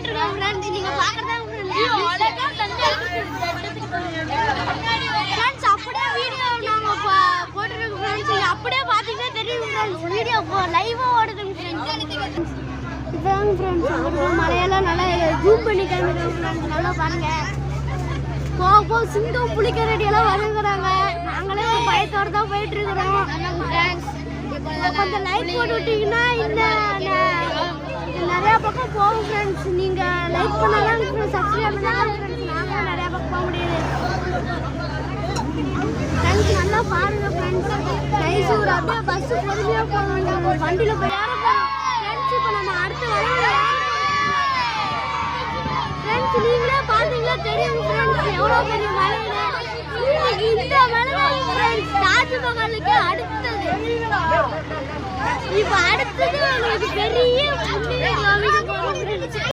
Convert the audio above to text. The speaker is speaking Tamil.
இருக்கோம் ஃப்ரெண்ட்ஸ். நீங்க பார்க்கறதா ஃப்ரெண்ட்ஸ் அப்படியே வீடியோ நாங்க போட்டுருக்கோம் ஃப்ரெண்ட்ஸ். நீங்க அப்படியே பாத்தீங்கன்னா தெரியும் ஃப்ரெண்ட்ஸ். வீடியோ லைவா ஓடுதுங்க ஃப்ரெண்ட்ஸ். இதாங்க ஃப்ரெண்ட்ஸ் அங்க மலையெல்லாம் நல்லா ஜூம் பண்ணி காமிக்கிறோம் ஃப்ரெண்ட்ஸ். நல்லா பாருங்க. போ சிங்கம் புலிக்கரடி எல்லாம் வருகிறாங்க. நாங்களே பயத்தோட தான் போயிட்டு இருக்கிறோம் ஃப்ரெண்ட்ஸ். கொஞ்சம் லைக் போட்டு விட்டீங்கன்னா இந்த நிறைய பக்கம் போகும் ஃப்ரெண்ட்ஸ். நீங்க லைக் பண்ணாதான் சப்ஸ்கிரைப் பண்ணாதான் ஃப்ரெண்ட்ஸ் நாங்க நிறைய பக்கம் போக முடியுது ஃப்ரெண்ட்ஸ். நல்லா பாருங்க ஃப்ரெண்ட்ஸ். மைசூர் அப்படியே பஸ் பொறுமையா போவாங்க. வண்டியில போய் ஃப்ரெண்ட்ஸ். இப்போ நம்ம அடுத்த ஃப்ரெண்ட்ஸ் நீங்களே பாத்தீங்கன்னா தெரியும் ஃப்ரெண்ட்ஸ் எவ்வளோ பெரிய மலைன்னு. இந்த மலை ஃப்ரெண்ட்ஸ் தாஜ்மஹாலுக்கு அடுத்தது. இப்போ அடுத்தது உங்களுக்கு பெரிய